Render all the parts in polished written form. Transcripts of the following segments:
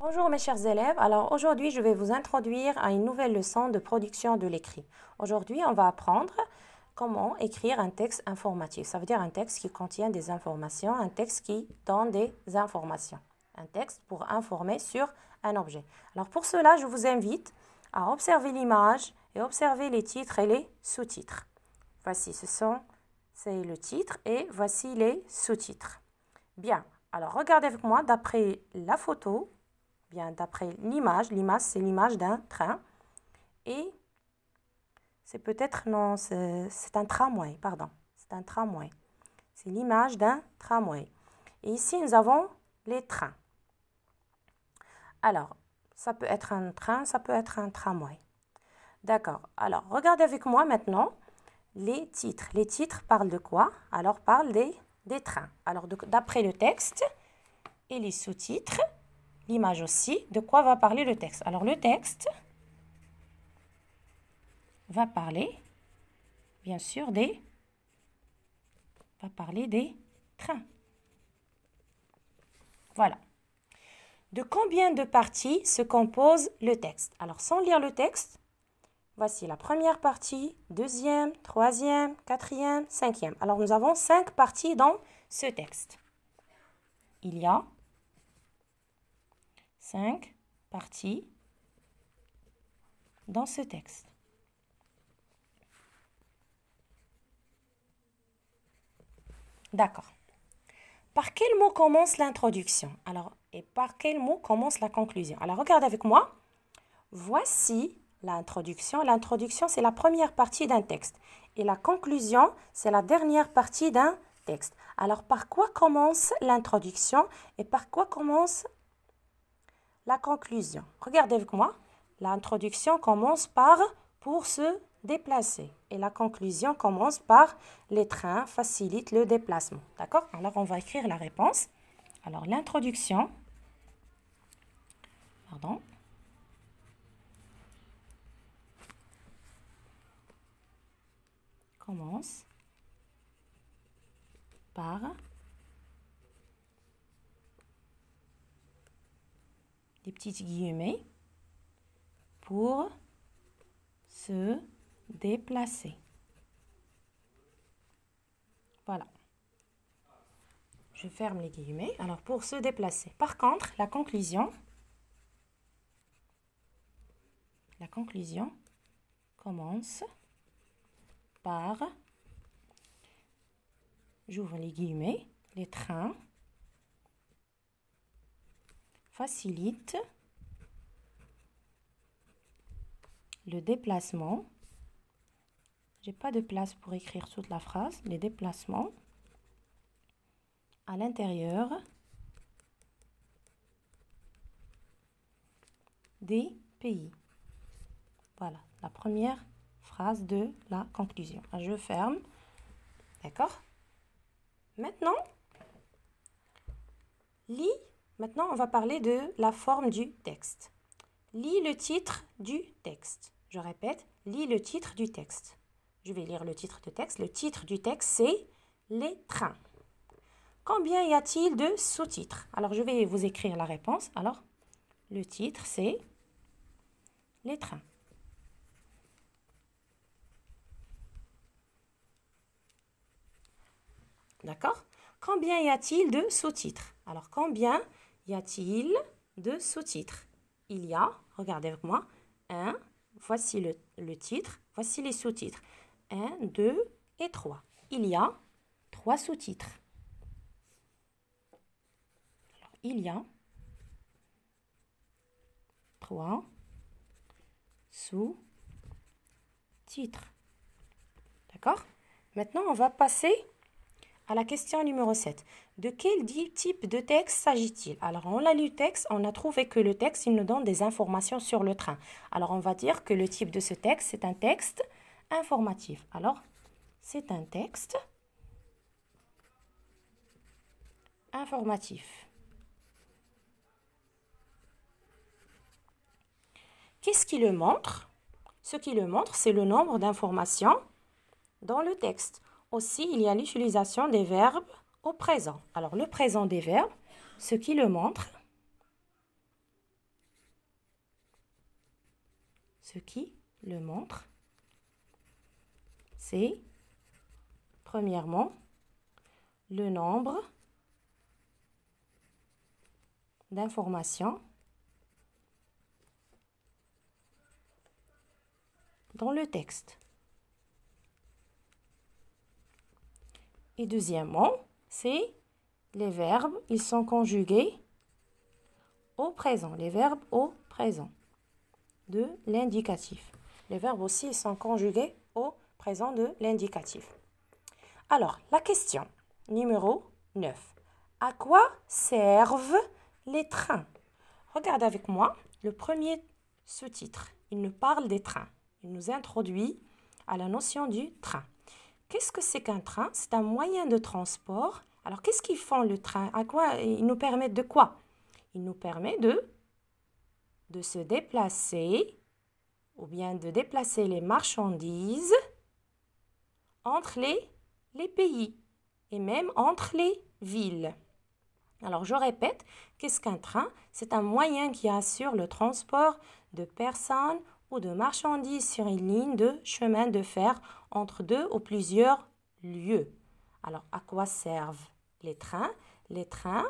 Bonjour mes chers élèves, alors aujourd'hui je vais vous introduire à une nouvelle leçon de production de l'écrit. Aujourd'hui on va apprendre comment écrire un texte informatif, ça veut dire un texte qui contient des informations, un texte qui donne des informations, un texte pour informer sur un objet. Alors pour cela je vous invite à observer l'image et observer les titres et les sous-titres. Voici, c'est le titre et voici les sous-titres. Bien, alors regardez avec moi d'après la photo. Bien, d'après l'image, c'est l'image d'un train. Et c'est peut-être, non, c'est un tramway, pardon. C'est un tramway. C'est l'image d'un tramway. Et ici, nous avons les trains. Alors, ça peut être un train, ça peut être un tramway. D'accord. Alors, regardez avec moi maintenant les titres. Les titres parlent de quoi? Alors, parlent des trains. Alors, d'après le texte et les sous-titres, l'image aussi, de quoi va parler le texte? Alors, le texte va parler, bien sûr, des trains. Voilà. De combien de parties se compose le texte? Alors, sans lire le texte, voici la première partie, deuxième, troisième, quatrième, cinquième. Alors, nous avons 5 parties dans ce texte. Il y a 5 parties dans ce texte. D'accord. Par quel mot commence l'introduction? Alors, et par quel mot commence la conclusion? Alors, regardez avec moi. Voici l'introduction. L'introduction, c'est la première partie d'un texte. Et la conclusion, c'est la dernière partie d'un texte. Alors, par quoi commence l'introduction et par quoi commence la conclusion? Regardez avec moi. L'introduction commence par « pour se déplacer ». Et la conclusion commence par « les trains facilitent le déplacement ». D'accord? Alors, on va écrire la réponse. Alors, l'introduction, commence par des petites guillemets pour se déplacer. Voilà. Je ferme les guillemets. Alors, pour se déplacer. Par contre, la conclusion commence par, j'ouvre les guillemets, les trains facilitent le déplacement. J'ai pas de place pour écrire toute la phrase. Les déplacements à l'intérieur des pays. Voilà, la première phrase de la conclusion. Je ferme. D'accord? Maintenant, Maintenant, on va parler de la forme du texte. Lis le titre du texte. Je répète, lis le titre du texte. Je vais lire le titre du texte. Le titre du texte, c'est « Les trains ». Combien y a-t-il de sous-titres? Alors, je vais vous écrire la réponse. Alors, le titre, c'est « Les trains ». D'accord? Combien y a-t-il de sous-titres? Alors, combien y a-t-il de sous-titres? Il y a, regardez avec moi, voici le titre, voici les sous-titres. 1, 2 et 3. Il y a 3 sous-titres. Alors, il y a 3 sous-titres. D'accord? Maintenant, on va passer à la question numéro 7. De quel type de texte s'agit-il? Alors, on a lu le texte, on a trouvé que le texte, il nous donne des informations sur le train. Alors, on va dire que le type de ce texte, c'est un texte informatif. Alors, c'est un texte informatif. Qu'est-ce qui le montre? Ce qui le montre, c'est le nombre d'informations dans le texte. Aussi, il y a l'utilisation des verbes au présent. Alors, le présent des verbes, ce qui le montre, Ce qui le montre, c'est premièrement le nombre d'informations dans le texte. Et deuxièmement, c'est les verbes, ils sont conjugués au présent, les verbes au présent de l'indicatif. Les verbes aussi ils sont conjugués au présent de l'indicatif. Alors, la question numéro 9. À quoi servent les trains? Regarde avec moi le premier sous-titre. Il nous parle des trains. Il nous introduit à la notion du train. Qu'est-ce que c'est qu'un train? C'est un moyen de transport. Alors, qu'est-ce qu'ils font le train? À quoi ils nous permettent de quoi? Il nous permet de se déplacer ou bien de déplacer les marchandises entre les pays et même entre les villes. Alors, je répète, qu'est-ce qu'un train? C'est un moyen qui assure le transport de personnes ou de marchandises sur une ligne de chemin de fer entre deux ou plusieurs lieux. Alors, à quoi servent les trains? Les trains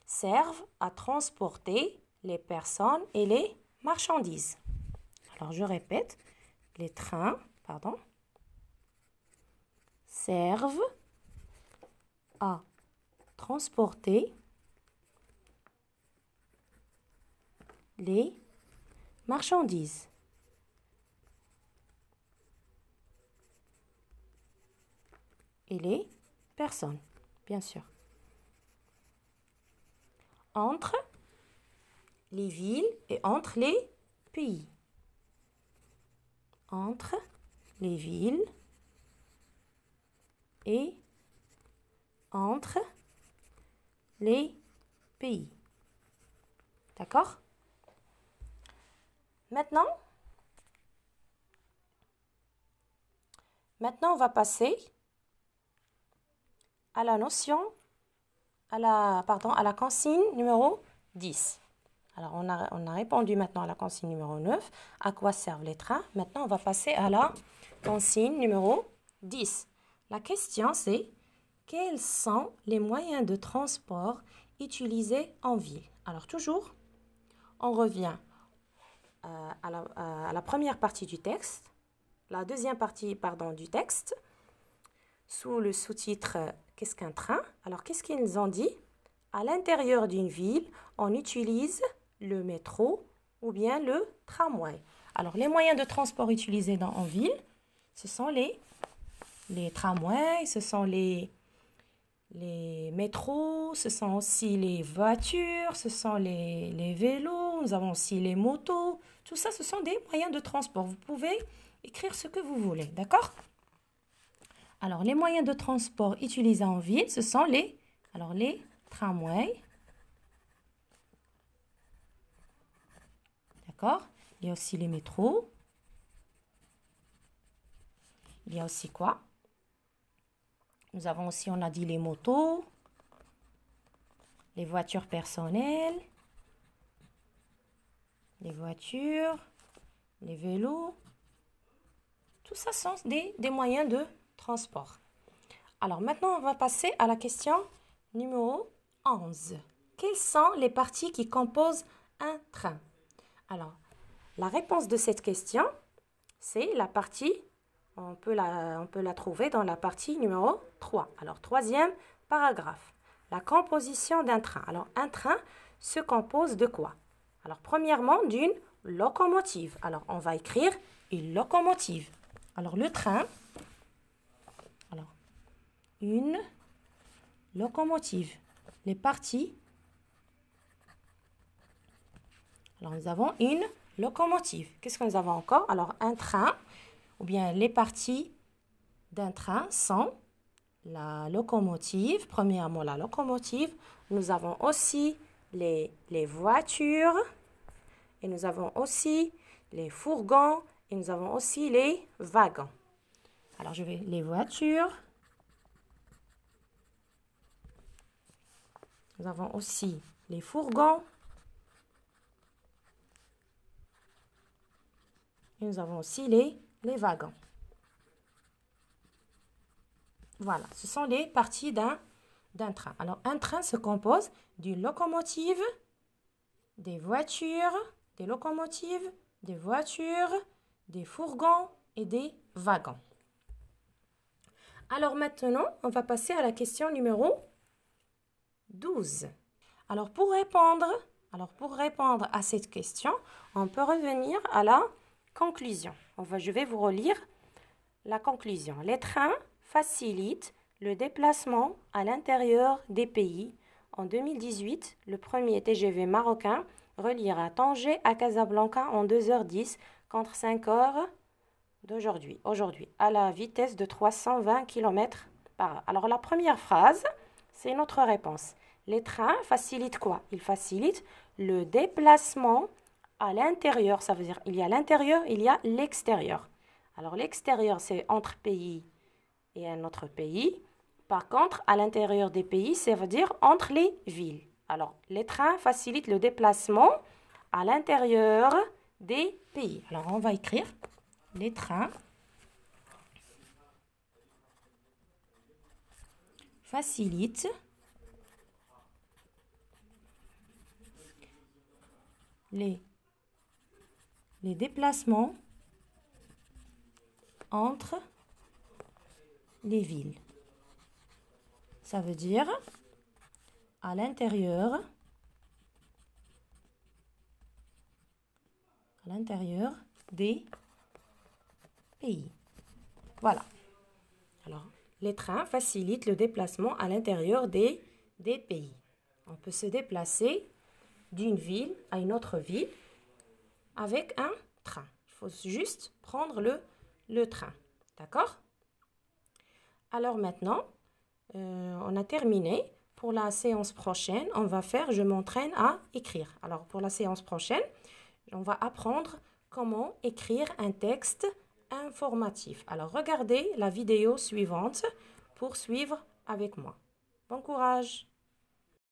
servent à transporter les personnes et les marchandises. Alors, je répète, les trains, servent à transporter les marchandises. Et les personnes, bien sûr. Entre les villes et entre les pays. Entre les villes et entre les pays. D'accord? Maintenant, on va passer à la notion, à la consigne numéro 10. Alors, on a répondu maintenant à la consigne numéro 9. À quoi servent les trains? Maintenant, on va passer à la consigne numéro 10. La question, c'est quels sont les moyens de transport utilisés en ville? Alors, toujours, on revient à la première partie du texte, la deuxième partie, du texte, sous le sous-titre « Qu'est-ce qu'un train ?» Alors, qu'est-ce qu'ils ont dit? À l'intérieur d'une ville, on utilise le métro ou bien le tramway. Alors, les moyens de transport utilisés en ville, ce sont les tramways, ce sont les métros, ce sont aussi les voitures, ce sont les vélos, nous avons aussi les motos. Tout ça, ce sont des moyens de transport. Vous pouvez écrire ce que vous voulez, d'accord? Alors, les moyens de transport utilisés en ville, ce sont les tramways. D'accord? Il y a aussi les métros. Il y a aussi quoi? Nous avons aussi, on a dit les motos, les voitures personnelles, les voitures, les vélos. Tout ça sont des moyens de transport. Alors maintenant, on va passer à la question numéro 11. Quelles sont les parties qui composent un train? Alors, la réponse de cette question, c'est la partie, on peut la trouver dans la partie numéro 3. Alors, troisième paragraphe. La composition d'un train. Alors, un train se compose de quoi? Alors, premièrement, d'une locomotive. Alors, on va écrire une locomotive. Alors, le train, une locomotive. Les parties. Alors, nous avons une locomotive. Qu'est-ce que nous avons encore? Alors, un train, ou bien les parties d'un train sont la locomotive. Premièrement, la locomotive. Nous avons aussi les voitures. Et nous avons aussi les fourgons. Et nous avons aussi les wagons. Alors, je vais les voitures. Nous avons aussi les fourgons. Et nous avons aussi les wagons. Voilà, ce sont les parties d'un train. Alors, un train se compose d'une locomotive, des voitures, des locomotives, des voitures, des fourgons et des wagons. Alors maintenant, on va passer à la question numéro 12. Alors pour répondre à cette question, on peut revenir à la conclusion. Je vais vous relire la conclusion. Les trains facilitent le déplacement à l'intérieur des pays. En 2018, le premier TGV marocain reliera Tanger à Casablanca en 2h10 contre 5 heures d'aujourd'hui, à la vitesse de 320 km/h. Alors la première phrase, c'est notre réponse. Les trains facilitent quoi? Ils facilitent le déplacement à l'intérieur. Ça veut dire il y a l'intérieur, il y a l'extérieur. Alors l'extérieur, c'est entre pays et un autre pays. Par contre, à l'intérieur des pays, ça veut dire entre les villes. Alors les trains facilitent le déplacement à l'intérieur des pays. Alors on va écrire les trains facilitent les déplacements entre les villes. Ça veut dire à l'intérieur des pays. Voilà. Alors, les trains facilitent le déplacement à l'intérieur des pays. On peut se déplacer d'une ville à une autre ville avec un train. Il faut juste prendre le train. D'accord? Alors maintenant, on a terminé. Pour la séance prochaine, on va faire « Je m'entraîne à écrire ». Alors, pour la séance prochaine, on va apprendre comment écrire un texte informatif. Alors, regardez la vidéo suivante pour suivre avec moi. Bon courage!